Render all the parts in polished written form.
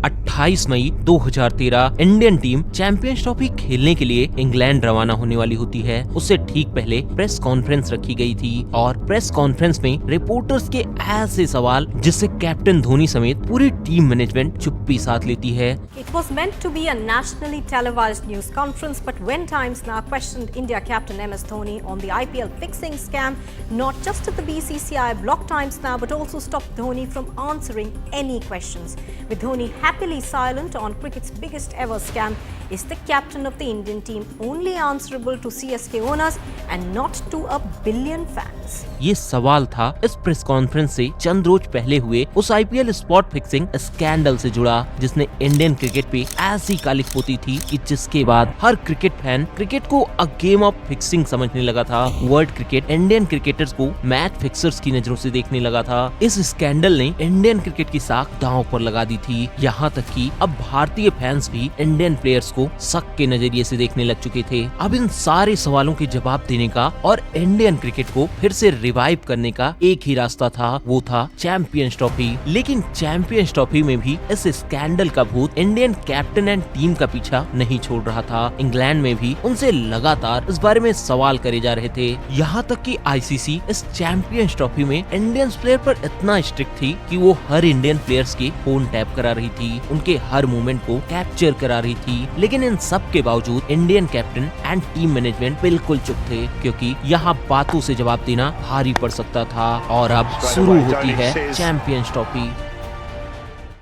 28 मई 2013 Indian team champions trophy खेलने के लिए इंग्लैंड रवाना होने वाली होती है। उससे ठीक पहले प्रेस कॉन्फ्रेंस रखी गई थी और प्रेस कॉन्फ्रेंस में रिपोर्टर्स के ऐसे सवाल जिससे कैप्टन धोनी समेत पूरी टीम मैनेजमेंट चुप्पी साध लेती है। It was meant to be a nationally televised news conference, but when Times Now questioned India captain MS Dhoni on the IPL fixing scam, not just at the BCCI blocked Times Now, but also stopped Dhoni from answering any questions. With Dhoni happily silent on cricket's biggest ever scam, is the captain of the Indian team only answerable to CSK owners and not to a billion fans? ये सवाल था इस press conference से चंद रोज पहले हुए उस IPL spot fixing scandal से जुड़ा, जिसने इंडियन क्रिकेट पे ऐसी कालिख पोती थी कि जिसके बाद हर क्रिकेट फैन क्रिकेट को अ गेम ऑफ फिक्सिंग समझने लगा था। वर्ल्ड क्रिकेट इंडियन क्रिकेटर्स को मैच फिक्सर्स की नजरों से देखने लगा था। इस स्कैंडल ने इंडियन क्रिकेट की साख दांव पर लगा दी थी। यहाँ तक कि अब भारतीय फैंस भी इंडियन प्लेयर्स को शक के नजरिए से देखने लग चुके थे। अब इन सारे सवालों के जवाब देने का और इंडियन क्रिकेट को फिर से रिवाइव करने का एक ही रास्ता था, वो था चैंपियंस ट्रॉफी। लेकिन चैंपियंस ट्रॉफी में भी इस स्कैंडल का भूत इंडियन कैप्टन एंड टीम का पीछा नहीं छोड़ रहा था। इंग्लैंड में भी उनसे लगातार इस बारे में सवाल करे जा रहे थे। यहाँ तक कि ICC इस चैंपियंस ट्रॉफी में इंडियन प्लेयर पर इतना स्ट्रिक्ट थी कि वो हर इंडियन प्लेयर्स के फोन टैप करा रही थी, उनके हर मूवमेंट को कैप्चर करा रही थी। लेकिन इन सब के बावजूद Indian captain and team management बिल्कुल चुप थे, क्योंकि यहाँ बातों से जवाब देना भारी पड़ सकता था। और अब शुरू होती है चैंपियंस ट्रॉफी।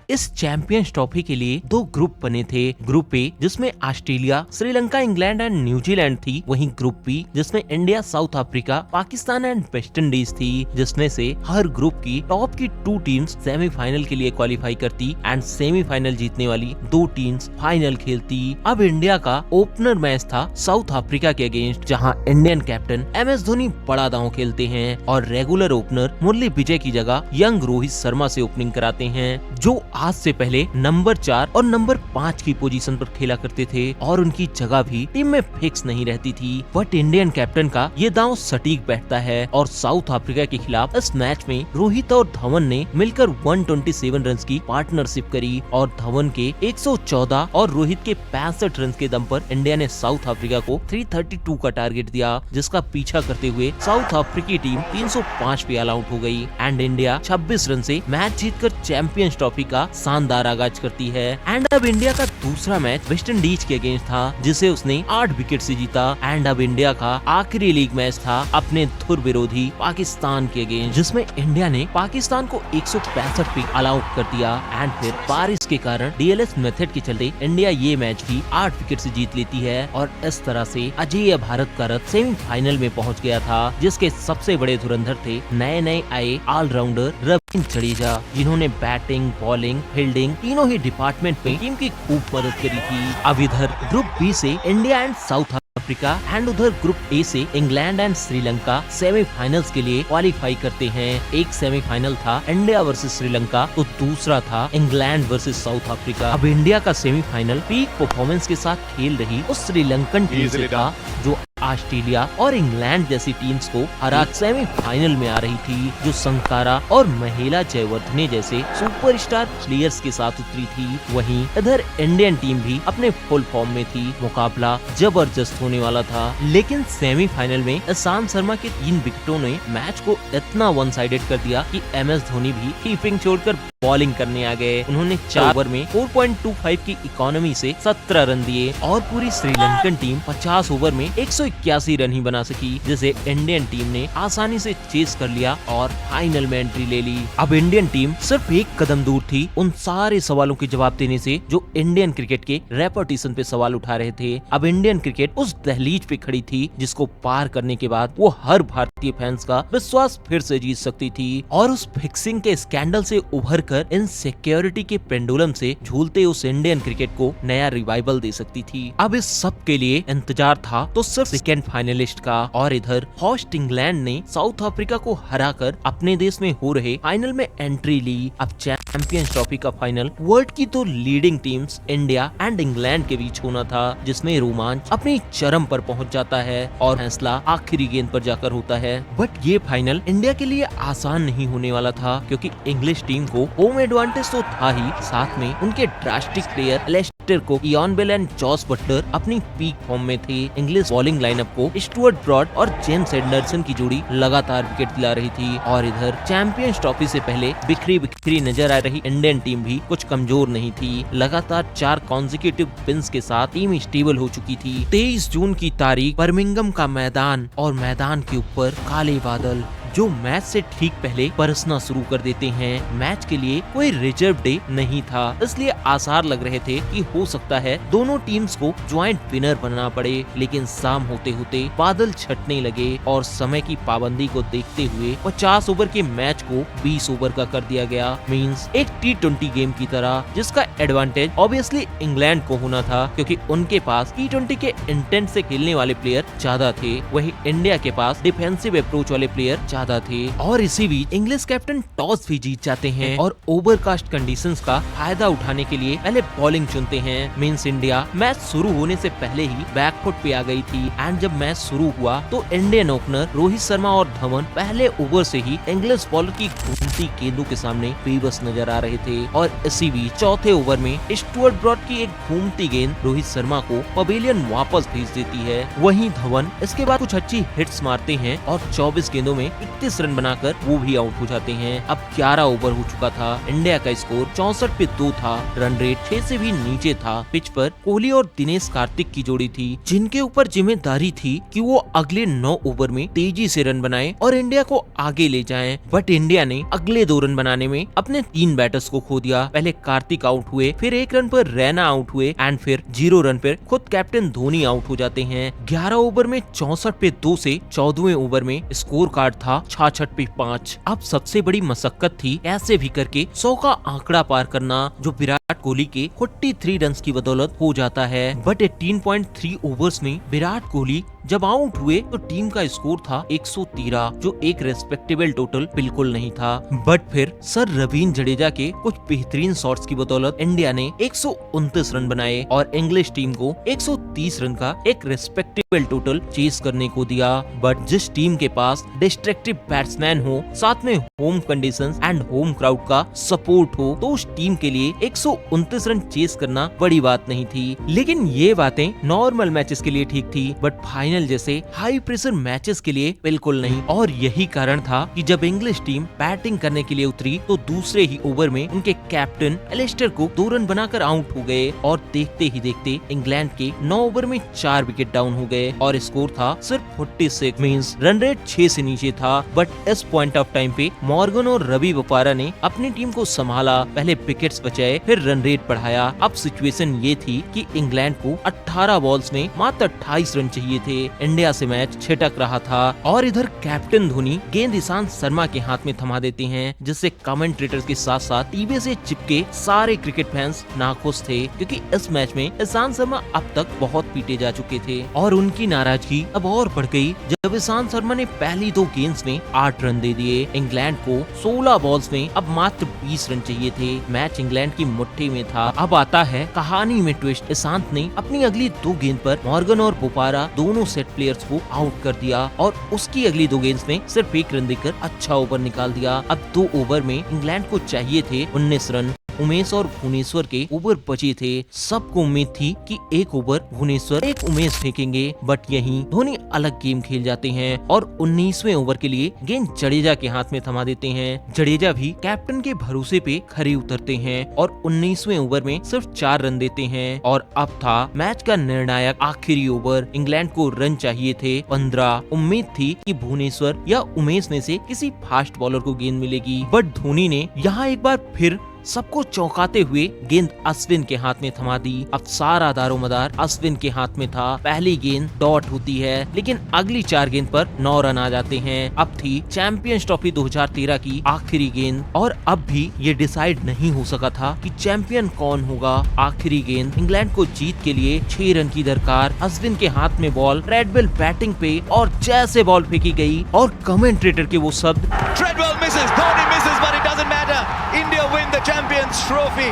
इस चैंपियंस ट्रॉफी के लिए दो ग्रुप बने थे। ग्रुप ए जिसमें Australia, Sri Lanka, England and New Zealand थी। वहीं ग्रुप बी जिसमें India, south Africa, Pakistan and West Indies थी, जिसमें से हर ग्रुप की टॉप की 2 टीम्स सेमीफाइनल के लिए क्वालिफाई करती एंड सेमीफाइनल जीतने वाली 2 टीम्स फाइनल खेलती। अब इंडिया का ओपनर मैच था साउथ अफ्रीका के अगेंस्ट, जहां इंडियन कैप्टन MS धोनी बड़ा दांव खेलते हैं और रेगुलर ओपनर मुरली विजय की जगह यंग रोहित शर्मा से ओपनिंग कराते हैं, जो आज से पहले नंबर 4 और नंबर 5 की पोजीशन पर खेला करते थे और उनकी जगह भी टीम में फिक्स नहीं रहती थी। बट इंडियन कैप्टन का ये दांव सटीक बैठता है और साउथ अफ्रीका के खिलाफ इस मैच में रोहित और धवन ने मिलकर 127 रन की पार्टनरशिप करी और धवन के 114 और रोहित के 65 रन के दम पर इंडिया ने साउथ अफ्रीका को 332 का टारगेट दिया, जिसका पीछा करते हुए साउथ अफ्रीकी टीम 305 पे ऑल आउट हो गई एंड इंडिया 26 रन से मैच जीतकर चैंपियंस ट्रॉफी का शानदार आगाज करती है। एंड अब इंडिया का दूसरा मैच वेस्ट इंडीज के अगेंस्ट था, जिसे उसने 8 विकेट से जीता। एंड अब इंडिया का आखिरी लीग मैच था अपने धुर विरोधी पाकिस्तान के अगेंस्ट, जिसमें इंडिया ने पाकिस्तान को 165 पे ऑल आउट कर दिया। एंड फिर बारिश के कारण DLS मेथड के चलते इंडिया ये मैच भी 8 विकेट से जीत लेती है और इस तरह से अजेय भारत का रथ सेमीफाइनल में पहुंच गया था, जिसके सबसे बड़े धुरंधर थे नए आए ऑलराउंडर रविंद्र जडेजा, जिन्होंने बैटिंग, बॉलिंग, फील्डिंग तीनों ही डिपार्टमेंट में टीम की खूब मदद करी थी। अब इधर ग्रुप बी से India and south Africa and उधर ग्रुप ए से इंग्लैंड एंड श्रीलंका सेमीफाइनल्स के लिए क्वालिफाई करते हैं। एक सेमीफाइनल था इंडिया वर्सेस श्रीलंका, तो दूसरा था इंग्लैंड वर्सेस साउथ अफ्रीका। अब इंडिया का सेमीफाइनल पीक परफॉर्मेंस के साथ खेल रही उस श्रीलंकन टीम से था, जो ऑस्ट्रेलिया और इंग्लैंड जैसी टीम्स को हरा सेमीफाइनल में आ रही थी, जो संकारा और महिला जयवर्धने जैसे सुपरस्टार प्लेयर्स के साथ उतरी थी। वहीं इधर इंडियन टीम भी अपने फुल फॉर्म में थी। मुकाबला जबरदस्त होने वाला था, लेकिन सेमीफाइनल में ईशांत शर्मा के 3 विकेटों ने मैच को इतना वन साइडेड कर दिया कि MS धोनी भी कीपिंग छोड़कर बॉलिंग करने आ गए। उन्होंने 4 ओवर में 4.25 की इकोनॉमी से 17 रन दिए और पूरी श्रीलंकन टीम 50 ओवर में 181 रन ही बना सकी, जिसे इंडियन टीम ने आसानी से चेस कर लिया और फाइनल में एंट्री ले ली। अब इंडियन टीम सिर्फ एक कदम दूर थी उन सारे सवालों के जवाब देने से जो इंडियन क्रिकेट के रेपुटेशन पे सवाल उठा रहे थे। अब इंडियन क्रिकेट उस दहलीज पे खड़ी थी जिसको पार करने के बाद वो हर भारतीय फैंस का विश्वास फिर से जीत सकती थी और उस फिक्सिंग के स्कैंडल से उभर कर इनसिक्योरिटी के पेंडुलम से झूलते उस इंडियन क्रिकेट को नया रिवाइवल दे सकती थी। अब इस सब के लिए इंतजार था तो सिर्फ सेकेंड फाइनलिस्ट का, और इधर होस्ट इंग्लैंड ने साउथ अफ्रीका को हराकर अपने देश में हो रहे फाइनल में एंट्री ली। अब चैंपियंस ट्रॉफी का फाइनल वर्ल्ड की दो leading teams India and England के बीच होना था, जिसमें रोमांच अपनी चरम पर पहुंच जाता है और फैसला आखिरी गेंद पर जाकर होता है। बट ये फाइनल इंडिया के लिए आसान नहीं होने वाला था, क्योंकि इंग्लिश टीम को होम एडवांटेज तो था ही, साथ में उनके drastic player Alastair Cook, Ian Bell and Jos Buttler अपनी पीक फॉर्म में थे। इंग्लिश बॉलिंग लाइनअप को स्टुअर्ट ब्रॉड और जेम्स एंडरसन की जोड़ी लगातार विकेट दिला रही थी, और इधर चैंपियंस ट्रॉफी से पहले बिखरी नजर आ रही इंडियन टीम भी कुछ कमजोर नहीं थी। लगातार 4 कॉन्जिक्यूटिव विन्स के साथ टीम स्टेबल हो चुकी थी। 23 जून की तारीख, बर्मिंघम का मैदान, और मैदान के ऊपर काले बादल जो मैच से ठीक पहले बरसना शुरू कर देते हैं। मैच के लिए कोई रिजर्व डे नहीं था, इसलिए आसार लग रहे थे कि हो सकता है दोनों टीम्स को ज्वाइंट विनर बनना पड़े, लेकिन शाम होते होते बादल छटने लगे और समय की पाबंदी को देखते हुए 50 ओवर के मैच को 20 ओवर का कर दिया गया। मींस एक T20 गेम की तरह, जिसका एडवांटेज ऑब्वियसली इंग्लैंड को होना था, क्योंकि उनके पास T20 के इंटेंट से खेलने वाले प्लेयर ज्यादा थे, वही इंडिया के पास डिफेंसिव अप्रोच वाले प्लेयर ज्यादा थे। और इसी बीच इंग्लिश कैप्टन टॉस भी जीत जाते हैं और ओवरकास्ट कंडीशंस का फायदा उठाने के लिए पहले बॉलिंग चुनते हैं। मींस इंडिया मैच शुरू होने से पहले ही बैकफुट पे आ गई थी, एंड जब मैच शुरू हुआ तो इंडियन ओपनर रोहित शर्मा और धवन पहले ओवर से ही इंग्लिश बॉलर की घूमती गेंदों के सामने बेबस नजर आ रहे थे। और इसी बीच चौथे ओवर में स्टुअर्ट ब्रॉड की एक घूमती गेंद रोहित शर्मा को पवेलियन वापस भेज देती है। वहीं धवन इसके बाद कुछ अच्छी हिट्स मारते हैं और 24 गेंदों में 31 रन बनाकर वो भी आउट हो जाते हैं। अब 11 ओवर हो चुका था। इंडिया का स्कोर 64 पे 2 था, रन रेट 6 से भी नीचे था। पिच पर कोहली और दिनेश कार्तिक की जोड़ी थी, जिनके ऊपर जिम्मेदारी थी कि वो अगले 9 ओवर में तेजी से रन बनाएं और इंडिया को आगे ले जाएं। बट इंडिया ने अगले 2 रन बनाने में अपने 3 बैटर्स को खो दिया। पहले कार्तिक आउट हुए, फिर 1 रन पर रैना आउट हुए, एंड फिर 0 रन पर खुद कैप्टन धोनी आउट हो जाते हैं। 11 ओवर में 64 पे 2 से 14वें ओवर में स्कोर कार्ड था 66 पे 5। अब सबसे बड़ी मशक्कत थी ऐसे भी करके 100 का आंकड़ा पार करना, जो विराट कोहली के 43 रन की बदौलत हो जाता है। बट 18.3 ओवर्स में विराट कोहली जब आउट हुए तो टीम का स्कोर था 113, जो एक रेस्पेक्टेबल टोटल बिल्कुल नहीं था। बट फिर सर रवींद्र जडेजा के कुछ बेहतरीन शॉट्स की बदौलत इंडिया ने 129 रन बनाए और इंग्लिश टीम को 130 रन का एक रेस्पेक्टेबल टोटल चेस करने को दिया। बट जिस टीम के पास डिस्ट्रक्टिव बैट्समैन हो, साथ में home conditions and home crowd का सपोर्ट हो, तो उस टीम के लिए 129 रन चेस करना बड़ी बात नहीं थी। लेकिन ये बातें नॉर्मल मैचेस के लिए ठीक थी, बट फाइनल जैसे हाई प्रेशर मैचेस के लिए बिल्कुल नहीं। और यही कारण था कि जब इंग्लिश टीम बैटिंग करने के लिए उतरी तो दूसरे ही ओवर में उनके कैप्टन एलेस्टर कुक 2 रन बनाकर आउट हो गए, और देखते ही देखते इंग्लैंड के 9 ओवर में 4 विकेट डाउन हो गए और स्कोर था सिर्फ 46। मींस रन रेट 6 से नीचे था। बट इस पॉइंट ऑफ टाइम पे मॉर्गन और रवि बोपारा ने अपनी टीम को संभाला, पहले विकेट्स बचाए, फिर रन रेट बढ़ाया। अब सिचुएशन ये थी कि इंग्लैंड को 18 बॉल्स में मात्र 28 रन चाहिए थे। इंडिया से मैच छिटक रहा था, और इधर कैप्टन धोनी गेंद ईशांत शर्मा के हाथ में थमा देते हैं, जिससे कमेंटेटर्स के साथ साथ टीवी से चिपके सारे क्रिकेट फैंस नाखुश थे, क्योंकि इस मैच में ईशांत शर्मा अब तक बहुत पीटे जा चुके थे। और उनकी नाराजगी अब और बढ़ गई जब ईशांत शर्मा ने पहली 2 गेंद्स में 8 रन दे दिए। इंग्लैंड को 16 बॉल्स में अब मात्र 20 रन चाहिए थे। मैच इंग्लैंड की मुट्ठी में था। अब आता है कहानी में ट्विस्ट। ईशांत ने अपनी अगली 2 गेंद पर मॉर्गन और बोपारा दोनों सेट प्लेयर्स को आउट कर दिया, और उसकी अगली 2 गेंद्स में सिर्फ 1 रन देकर अच्छा ओवर निकाल दिया। अब 2 ओवर में इंग्लैंड को चाहिए थे 19 रन। उमेश और भुवनेश्वर के ओवर बचे थे। सबको उम्मीद थी कि 1 ओवर भुवनेश्वर 1 उमेश फेंकेंगे, बट यहीं धोनी अलग गेम खेल जाते हैं और 19वें ओवर के लिए गेंद जडेजा के हाथ में थमा देते हैं। जडेजा भी कैप्टन के भरोसे पे खरे उतरते हैं और 19वें ओवर में सिर्फ 4 रन देते हैं। और अब था मैच का निर्णायक आखिरी ओवर। इंग्लैंड को रन चाहिए थे 15। उम्मीद थी कि भुवनेश्वर या उमेश में से किसी फास्ट बॉलर को गेंद मिलेगी, बट धोनी ने यहाँ एक बार फिर सबको चौंकाते हुए गेंद अश्विन के हाथ में थमा दी। अब सारा दारोमदार अश्विन के हाथ में था। पहली गेंद डॉट होती है, लेकिन अगली 4 गेंद पर 9 रन आ जाते हैं। अब थी चैंपियंस ट्रॉफी 2013 की आखिरी गेंद, और अब भी ये डिसाइड नहीं हो सका था कि चैंपियन कौन होगा। आखिरी गेंद इंग्लैंड को जीत के लिए 6 रन की दरकार। अश्विन के हाथ में बॉल, ट्रेडवेल बैटिंग पे, और जैसे बॉल फेंकी गई और कमेंटेटर के वो शब्द, Treadwell misses, Dhoni misses, but it doesn't matter. India wins the Champions Trophy.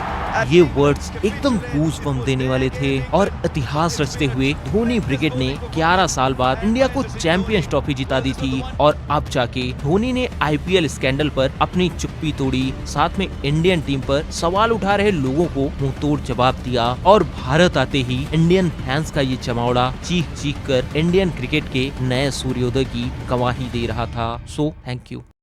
ये वर्ड्स एकदम गूज़बम्प देने वाले थे और इतिहास रचते हुए धोनी ब्रिगेड ने 11 साल बाद इंडिया को चैंपियंस ट्रॉफी जिता दी थी। और अब जाके धोनी ने आईपीएल स्कैंडल पर अपनी चुप्पी तोड़ी, साथ में इंडियन टीम पर सवाल उठा रहे लोगों को मुंह तोड़ जवाब दिया और भारत आते ही इंडियन फैंस का ये जमावड़ा चीख चीख कर इंडियन क्रिकेट के नए सूर्योदय की गवाही दे रहा था। So thank you.